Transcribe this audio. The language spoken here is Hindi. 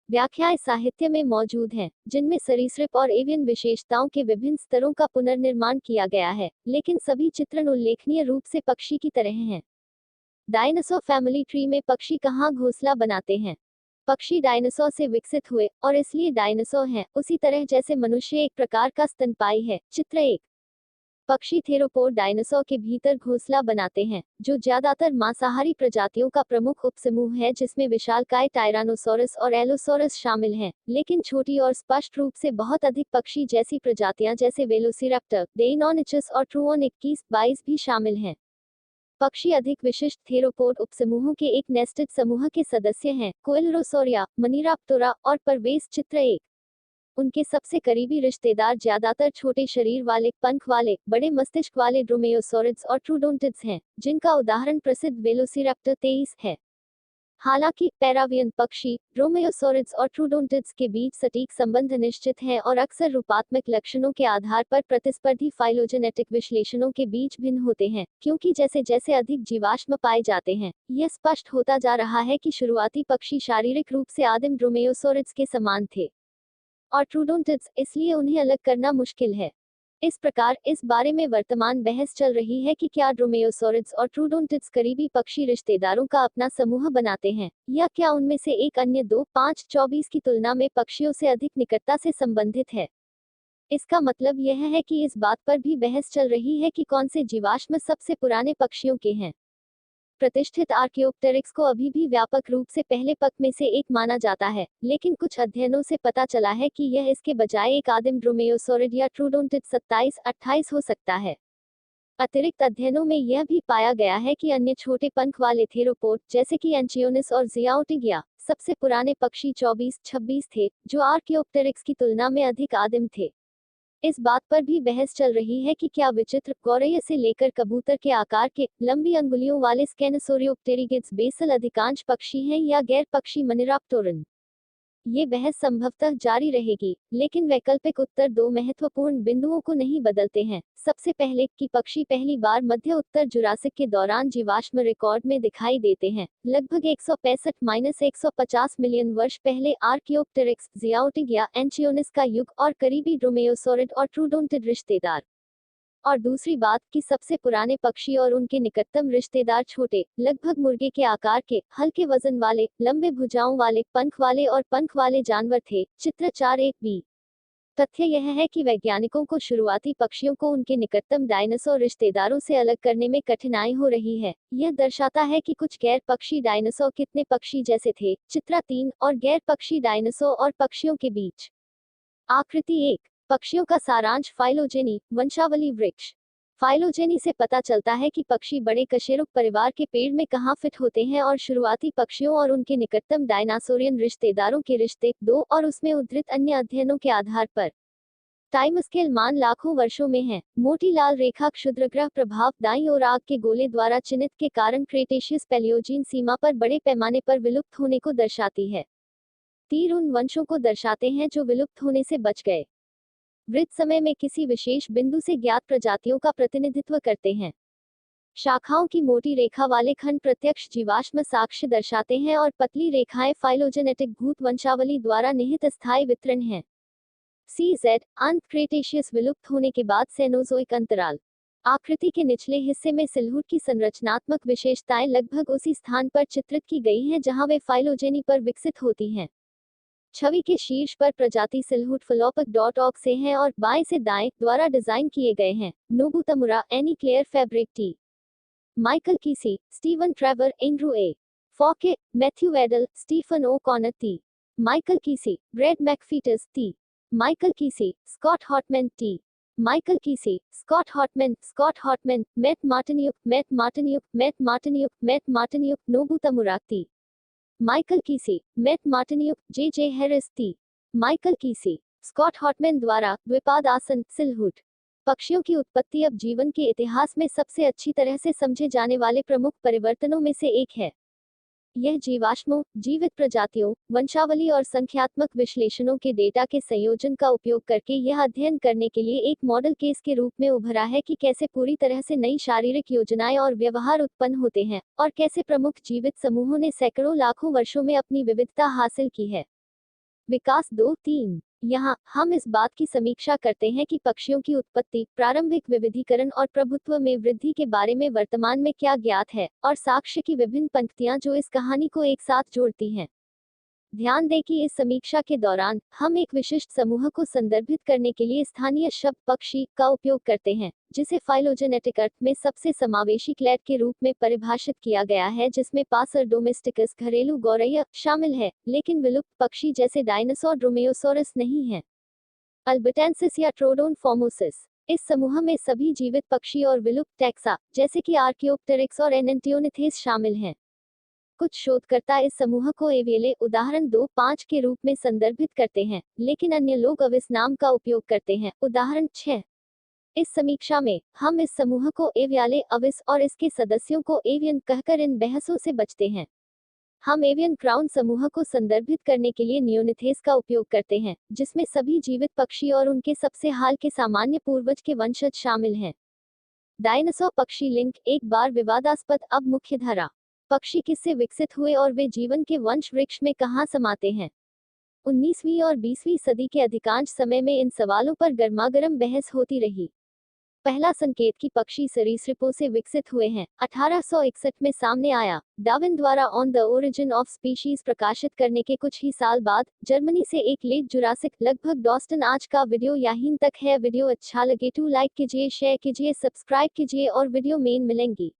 व्याख्याएं साहित्य में मौजूद हैं, जिनमें सरीसृप और एवियन विशेषताओं के विभिन्न स्तरों का पुनर्निर्माण किया गया है, लेकिन सभी चित्रण उल्लेखनीय रूप से पक्षी की तरह हैं। डायनासोर फैमिली ट्री में पक्षी कहाँ घोंसला बनाते हैं? पक्षी डायनासोर से विकसित हुए और इसलिए डायनासोर हैं, उसी तरह जैसे मनुष्य एक प्रकार का स्तनपायी है। चित्र 1। पक्षी थेरोपोड डायनासोर के भीतर घोंसला बनाते हैं, जो ज्यादातर मांसाहारी प्रजातियों का प्रमुख उपसमूह है, जिसमें विशालकाय टायरानोसोरस और एलोसोरस शामिल हैं, लेकिन छोटी और स्पष्ट रूप से बहुत अधिक पक्षी जैसी प्रजातियां जैसे वेलोसिरैप्टर, डेइनोनिचस और ट्रूओन 21-22 भी शामिल हैं। पक्षी अधिक विशिष्ट थेरोपोड उपसमूहों के एक नेस्टेड समूह के सदस्य हैं, कोइलरोसोरिया, मनीराप्टोरा और परवेस। चित्र 1। उनके सबसे करीबी रिश्तेदार ज्यादातर छोटे शरीर वाले, पंख वाले, बड़े मस्तिष्क वाले ड्रोमेओसोरिड्स और ट्रूडोंटिड्स हैं, जिनका उदाहरण प्रसिद्ध वेलोसिरैप्टर 23 है। हालांकि पैरावियन पक्षी, ड्रोमेओसोरिड्स और ट्रूडोंटिड्स के बीच सटीक संबंध निश्चित हैं और अक्सर रूपात्मक लक्षणों के आधार पर प्रतिस्पर्धी फाइलोजेनेटिक विश्लेषणों के बीच भिन्न होते हैं, क्योंकि जैसे जैसे अधिक जीवाश्म पाए जाते हैं, यह स्पष्ट होता जा रहा है कि शुरुआती पक्षी शारीरिक रूप से आदिम ड्रोमेओसोरिड्स के समान थे और ट्रूडोंटिड्स, इसलिए उन्हें अलग करना मुश्किल है। इस प्रकार इस बारे में वर्तमान बहस चल रही है कि क्या ड्रोमेओसोरिड्स और ट्रूडोंटिड्स करीबी पक्षी रिश्तेदारों का अपना समूह बनाते हैं, या क्या उनमें से एक अन्य 2-5-24 की तुलना में पक्षियों से अधिक निकटता से संबंधित है। इसका मतलब यह है कि इस बात पर भी बहस चल रही है कि कौन से जीवाश्म सबसे पुराने पक्षियों के हैं। प्रतिष्ठित आर्कियोप्टेरिक्स को अभी भी व्यापक रूप से पहले पक में से एक माना जाता है, लेकिन कुछ अध्ययनों से पता चला है कि यह इसके बजाय एक आदिम ड्रोमेओसोरिड या ट्रूडोंटिड 27-28 हो सकता है। अतिरिक्त अध्ययनों में यह भी पाया गया है कि अन्य छोटे पंख वाले थेरोपोड, जैसे कि एंचियोनिस और जियाओटिगिया, सबसे पुराने पक्षी 24-26 थे, जो आर्कियोप्टेरिक्स की तुलना में अधिक आदिम थे। इस बात पर भी बहस चल रही है कि क्या विचित्र, गौरैया से लेकर कबूतर के आकार के, लंबी अंगुलियों वाले स्केनोसोरियोप्टेरिगिड्स बेसल अधिकांश पक्षी हैं या गैर पक्षी मनीराप्टोरन। ये बहस संभवतः जारी रहेगी, लेकिन वैकल्पिक उत्तर दो महत्वपूर्ण बिंदुओं को नहीं बदलते हैं। सबसे पहले कि पक्षी पहली बार मध्य उत्तर जुरासिक के दौरान जीवाश्म रिकॉर्ड में दिखाई देते हैं, लगभग 165-150 मिलियन वर्ष पहले आर्कियोप्टेरिक्स, जियाओटिगिया, एंचियोनिस का युग और करीबी ड्रोमेओसोरिड और ट्रूडोंटिड रिश्तेदार। और दूसरी बात कि सबसे पुराने पक्षी और उनके निकटतम रिश्तेदार छोटे, लगभग मुर्गे के आकार के, हल्के वजन वाले, लंबे भुजाओं वाले, पंख वाले और पंख वाले जानवर थे। चित्र 4-1b। तथ्य यह है कि वैज्ञानिकों को शुरुआती पक्षियों को उनके निकटतम डायनासोर रिश्तेदारों से अलग करने में कठिनाई हो रही है। यह दर्शाता है कि कुछ गैर पक्षी डायनासोर कितने पक्षी जैसे थे। चित्र 3 और गैर पक्षी डायनासोर और पक्षियों के बीच। आकृति 1। पक्षियों का सारांश। फाइलोजेनी, वंशावली वृक्ष। फाइलोजेनी से पता चलता है कि पक्षी बड़े कशेरुक परिवार के पेड़ में कहाँ फिट होते हैं और शुरुआती पक्षियों और उनके निकटतम डायनासोरियन रिश्तेदारों के रिश्ते। 2 और उसमें उद्धृत अन्य अध्ययनों के आधार पर टाइम स्केल मान लाखों वर्षों में है। मोटी लाल रेखा क्षुद्रग्रह प्रभाव दाईं ओर आग के गोले द्वारा चिन्हित के कारण क्रेटेशियस पैलियोजीन सीमा पर बड़े पैमाने पर विलुप्त होने को दर्शाती है। तीर उन वंशों को दर्शाते हैं जो विलुप्त होने से बच गए। वृत्त समय में किसी विशेष बिंदु से ज्ञात प्रजातियों का प्रतिनिधित्व करते हैं। शाखाओं की मोटी रेखा वाले खंड प्रत्यक्ष जीवाश्म साक्ष्य दर्शाते हैं और पतली रेखाएं फाइलोजेनेटिक भूत वंशावली द्वारा निहित स्थायी वितरण हैं। CZ अंत क्रेटेशियस विलुप्त होने के बाद सेनोजोइक अंतराल। आकृति के निचले हिस्से में सिल्हूट की संरचनात्मक विशेषताएं लगभग उसी स्थान पर चित्रित की गई हैं जहां वे फाइलोजेनी पर विकसित होती हैं। छवि के शीर्ष पर प्रजाति सिल्हूट philopac.org से हैं और बाएं से दाएं द्वारा डिजाइन किए गए हैं। Nobu Tamura, Annie Claire Fabric T, Michael Keesey, Steven Traver, Andrew A Farke, Matthew Wedel, Stephen O'Connor T, Michael Keesey, Brad McFeeters T, Michael Keesey, Scott Hartman T, Michael Keesey, Scott Hartman, Matt Martyniuk, Nobu Tamura T, Michael Keesey, Matt Martyniuk, J Harris T, Michael Keesey, Scott Hartman द्वारा द्विपाद आसन। सिल्हूट पक्षियों की उत्पत्ति अब जीवन के इतिहास में सबसे अच्छी तरह से समझे जाने वाले प्रमुख परिवर्तनों में से एक है। यह जीवाश्मों, जीवित प्रजातियों, वंशावली और संख्यात्मक विश्लेषणों के डेटा के संयोजन का उपयोग करके यह अध्ययन करने के लिए एक मॉडल केस के रूप में उभरा है कि कैसे पूरी तरह से नई शारीरिक योजनाएं और व्यवहार उत्पन्न होते हैं, और कैसे प्रमुख जीवित समूहों ने सैकड़ों लाखों वर्षों में अपनी विविधता हासिल की है। विकास 2-3। यहाँ हम इस बात की समीक्षा करते हैं कि पक्षियों की उत्पत्ति, प्रारंभिक विविधीकरण और प्रभुत्व में वृद्धि के बारे में वर्तमान में क्या ज्ञात है, और साक्ष्य की विभिन्न पंक्तियां जो इस कहानी को एक साथ जोड़ती हैं। ध्यान दें कि इस समीक्षा के दौरान हम एक विशिष्ट समूह को संदर्भित करने के लिए स्थानीय शब्द पक्षी का उपयोग करते हैं, जिसे फाइलोजेनेटिक अर्थ में सबसे समावेशी क्लैड के रूप में परिभाषित किया गया है, जिसमें पासर डोमेस्टिकस घरेलू गौरैया शामिल है, लेकिन विलुप्त पक्षी जैसे डायनासोर ड्रोमेओसोरस नहीं है। अल्बर्टेंसिस या ट्रोडोन फॉर्मोसिस। इस समूह में सभी जीवित पक्षी और विलुप्त टैक्सा जैसे कि आर्कियोप्टेरिक्स और एनेंटियोनिथेस शामिल हैं। कुछ शोधकर्ता इस समूह को एवियले उदाहरण 2-5 के रूप में संदर्भित करते हैं, लेकिन अन्य लोग अविस नाम का उपयोग करते हैं, उदाहरण 6। इस समीक्षा में हम इस समूह को एवियाले अविस और इसके सदस्यों को एवियन कहकर इन बहसों से बचते हैं। हम एवियन क्राउन समूह को संदर्भित करने के लिए नियोनिथेस का उपयोग करते हैं, जिसमें सभी जीवित पक्षी और उनके सबसे हाल के सामान्य पूर्वज के वंशज शामिल हैं। डायनासोर पक्षी लिंक एक बार विवादास्पद, अब मुख्यधारा। पक्षी किससे विकसित हुए और वे जीवन के वंश वृक्ष में कहाँ समाते हैं? 19वीं और 20वीं सदी के अधिकांश समय में इन सवालों पर गर्मागर्म बहस होती रही। पहला संकेत कि पक्षी सरीसृपों से विकसित हुए हैं 1861 में सामने आया, डार्विन द्वारा on the origin of species प्रकाशित करने के कुछ ही साल बाद। जर्मनी से एक लेट जुरासिक लगभग डॉस्टन। आज का वीडियो यहीं तक है। वीडियो अच्छा लगे तो लाइक कीजिए, शेयर कीजिए, सब्सक्राइब कीजिए और वीडियो में मिलेंगी।